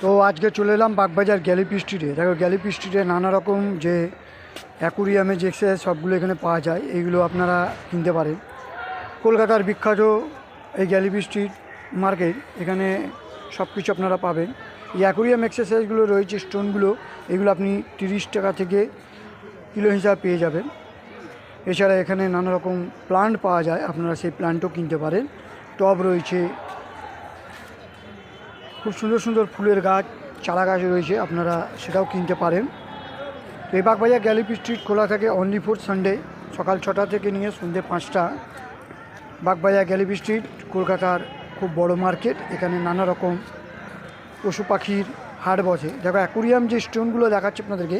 তো আজকে চলে এলাম বাগবাজার গ্যালিপি স্ট্রিটে। দেখো গ্যালিপি স্ট্রিটে নানা রকম যে অ্যাকুরিয়ামে যে এক্সারসাইজ সবগুলো এখানে পাওয়া যায়, এইগুলো আপনারা কিনতে পারেন। কলকাতার বিখ্যাত এই গ্যালিপি স্ট্রিট মার্কেট, এখানে সব কিছু আপনারা পাবেন। এই অ্যাকুরিয়াম এক্সারসাইজগুলো রয়েছে, স্টোনগুলো, এগুলো আপনি 30 টাকা থেকে কিলো হিসাবে পেয়ে যাবেন। এছাড়া এখানে নানা রকম প্লান্ট পাওয়া যায়, আপনারা সেই প্লান্টও কিনতে পারেন। টব রয়েছে, খুব সুন্দর সুন্দর ফুলের গাছ, চারা গাছ রয়েছে, আপনারা সেটাও কিনতে পারেন। তো এই বাগবাজার গ্যালিপি স্ট্রিট খোলা থাকে অনলি ফর সানডে, সকাল 6টা থেকে নিয়ে সন্ধ্যে 5টা। বাগবাজার গ্যালিপি স্ট্রিট কলকাতার খুব বড় মার্কেট। এখানে নানা রকম পশু পাখির হাট বসে। দেখো অ্যাকুরিয়াম যে স্টোনগুলো দেখাচ্ছে আপনাদেরকে,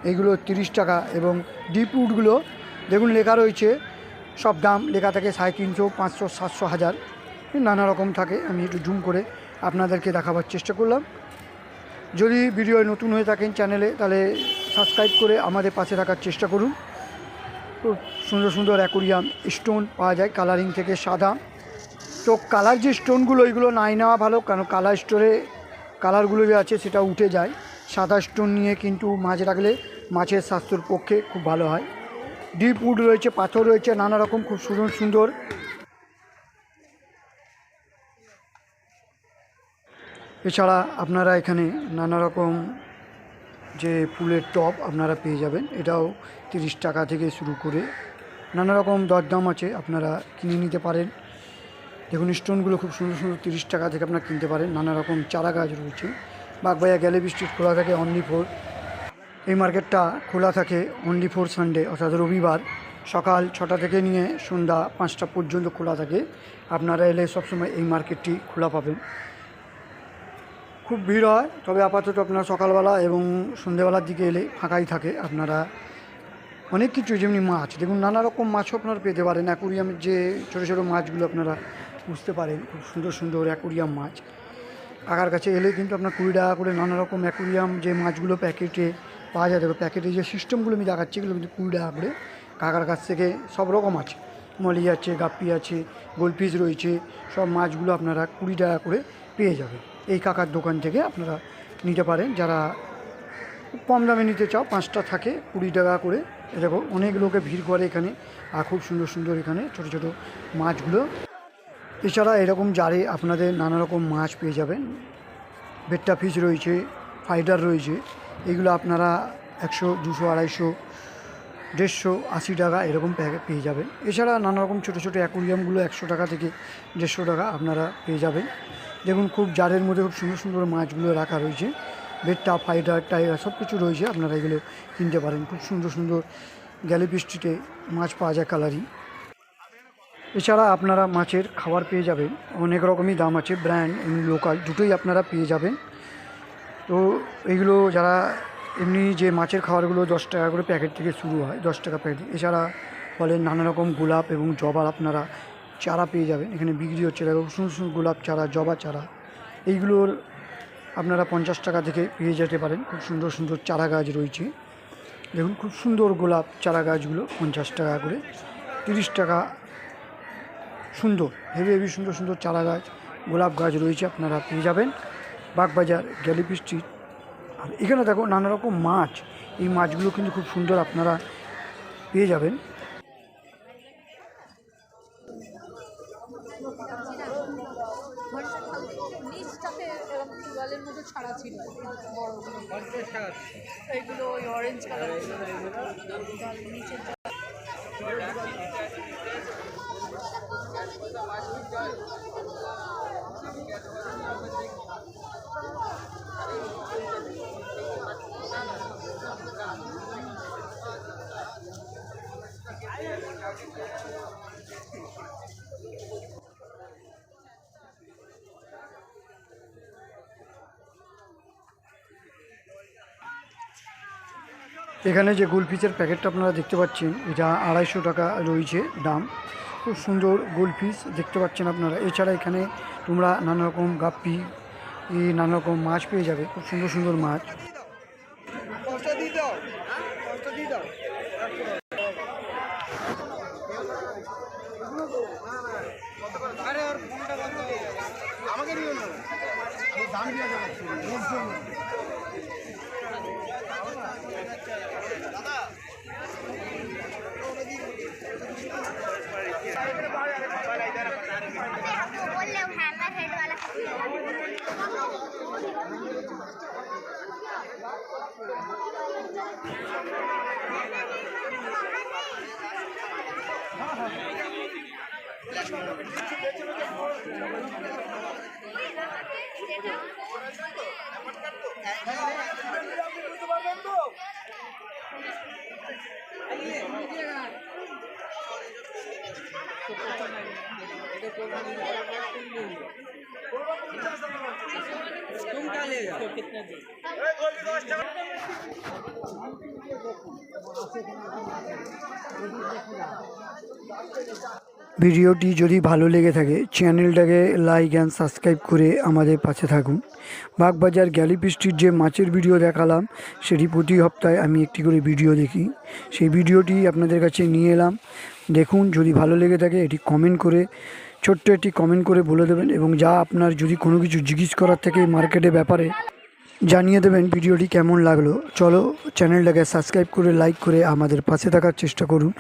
এইগুলো 30 টাকা। এবং ডিপ উডগুলো দেখুন লেখা রয়েছে, সব দাম লেখা থাকে 350, 500, 700, 1000, নানা রকম থাকে। আমি একটু জুম করে আপনাদেরকে দেখাবার চেষ্টা করলাম। যদি ভিডিও নতুন হয়ে থাকেন চ্যানেলে, তাহলে সাবস্ক্রাইব করে আমাদের পাশে থাকার চেষ্টা করুন। খুব সুন্দর সুন্দর অ্যাকুরিয়াম স্টোন পাওয়া যায়, কালারিং থেকে সাদা। তো কালার যে স্টোনগুলো, এইগুলো নাই নেওয়া ভালো, কারণ কালার স্টোরে কালারগুলো যে আছে সেটা উঠে যায়। সাদা স্টোন নিয়ে কিন্তু মাছ রাখলে মাছের স্বাস্থ্যের পক্ষে খুব ভালো হয়। ডিপ উড রয়েছে, পাথর রয়েছে, নানা রকম খুব সুন্দর সুন্দর। এছাড়া আপনারা এখানে নানা রকম যে ফুলের টব আপনারা পেয়ে যাবেন, এটাও 30 টাকা থেকে শুরু করে নানা রকম দরদাম আছে, আপনারা কিনে নিতে পারেন। দেখুন স্টোনগুলো খুব সুন্দর সুন্দর, 30 টাকা থেকে আপনারা কিনতে পারেন। নানা রকম চারা গাছ রয়েছে। বাগবাজার গ্যালিপি স্ট্রিট খোলা থাকে অনলি ফর, এই মার্কেটটা খোলা থাকে অনলি ফর সানডে, অর্থাৎ রবিবার। সকাল 6টা থেকে নিয়ে সন্ধ্যা 5টা পর্যন্ত খোলা থাকে। আপনারা এলে সবসময় এই মার্কেটটি খোলা পাবেন। খুব ভিড় হয়, তবে আপাতত আপনারা সকালবেলা এবং সন্ধ্যেবেলার দিকে এলে ফাঁকাই থাকে। আপনারা অনেক কিছু, যেমনি মাছ দেখুন, নানা রকম মাছও আপনারা পেতে পারেন। অ্যাকুরিয়ামের যে ছোটো ছোটো মাছগুলো আপনারা বুঝতে পারেন, খুব সুন্দর সুন্দর অ্যাকুরিয়াম মাছ। কাকার কাছে এলে কিন্তু আপনার 20 টাকা করে নানা রকম অ্যাকুরিয়াম যে মাছগুলো প্যাকেটে পাওয়া যায়। দেখো প্যাকেটে যে সিস্টেমগুলো আমি দেখাচ্ছি, এগুলো কিন্তু 20 টাকা করে। কাকার কাছ থেকে সব রকম আছে, মলি আছে, গাপ্পি আছে, গোলপিস রয়েছে, সব মাছগুলো আপনারা 20 টাকা করে পেয়ে যাবেন। এই কাকার দোকান থেকে আপনারা নিতে পারেন। যারা কম দামে নিতে চাও, 5টা থাকে 20 টাকা করে। দেখো অনেক লোকে ভিড় করে এখানে, আর খুব সুন্দর সুন্দর এখানে ছোটো ছোটো মাছগুলো। এছাড়া এরকম জারে আপনাদের নানা রকম মাছ পেয়ে যাবেন। বেট্টা ফিশ রয়েছে, ফাইটার রয়েছে, এগুলো আপনারা 100, 200, 250, 150, 80 টাকা এরকম পেয়ে যাবেন। এছাড়া নানা রকম ছোটো ছোটো অ্যাকুরিয়ামগুলো 100 টাকা থেকে 150 টাকা আপনারা পেয়ে যাবেন। দেখুন খুব জারের মধ্যে খুব সুন্দর সুন্দর মাছগুলো রাখা রয়েছে। বেট্টা, ফাইটার, টাইগার সব কিছু রয়েছে, আপনারা এগুলো কিনতে পারেন। খুব সুন্দর সুন্দর গ্যালিপি স্ট্রিটে মাছ পাওয়া যায় কালারি। এছাড়া আপনারা মাছের খাবার পেয়ে যাবেন, অনেক রকমই দাম আছে, ব্র্যান্ড এমনি লোকাল দুটোই আপনারা পেয়ে যাবেন। তো এইগুলো যারা এমনি যে মাছের খাবারগুলো 10 টাকা করে প্যাকেট থেকে শুরু হয়, 10 টাকা প্যাকেট। এছাড়া ফলের নানা রকম গোলাপ এবং জবার আপনারা চারা পেয়ে যাবেন, এখানে বিক্রি হচ্ছে। দেখো সুন্দর সুন্দর গোলাপ চারা, জবা চারা, এইগুলোর আপনারা 50 টাকা থেকে পেয়ে যেতে পারেন। খুব সুন্দর সুন্দর চারা গাছ রয়েছে। দেখুন খুব সুন্দর গোলাপ চারা গাছগুলো 50 টাকা করে, 30 টাকা। সুন্দর হেভি হেভি সুন্দর সুন্দর চারা গাছ, গোলাপ গাছ রয়েছে, আপনারা পেয়ে যাবেন বাগবাজার গ্যালিপি স্ট্রিট। আর এখানে দেখো নানা রকম মাছ, এই মাছগুলো কিন্তু খুব সুন্দর আপনারা পেয়ে যাবেন। এইগুলো ওই অরেঞ্জ কালার এখানে যে গোলফিশের প্যাকেটটা আপনারা দেখতে পাচ্ছেন, এটা 250 টাকা রয়েছে দাম। খুব সুন্দর গোলফিশ দেখতে পাচ্ছেন আপনারা। এছাড়া এখানে তোমরা নানা রকম গাপ্পি, নানা রকম মাছ পেয়ে যাবে, খুব সুন্দর সুন্দর মাছ। আমাকে ভিডিওটি যদি ভালো লেগে থাকে চ্যানেলটাকে লাইক অ্যান্ড সাবস্ক্রাইব করে আমাদের পাশে থাকুন। বাগবাজার গ্যালিপ স্ট্রিট যে মাছের ভিডিও দেখালাম সেটি প্রতি সপ্তাহে আমি একটি করে ভিডিও দেখি, সেই ভিডিওটি আপনাদের কাছে নিয়ে এলাম। দেখুন, যদি ভালো লেগে থাকে এটি কমেন্ট করে, ছোট্ট একটি কমেন্ট করে বলে দেবেন, এবং যা আপনার যদি কোনো কিছু জিজ্ঞেস করার থেকে মার্কেটের ব্যাপারে জানিয়ে দেবেন ভিডিওটি কেমন লাগলো। চলো চ্যানেলটাকে সাবস্ক্রাইব করে লাইক করে আমাদের পাশে থাকার চেষ্টা করুন।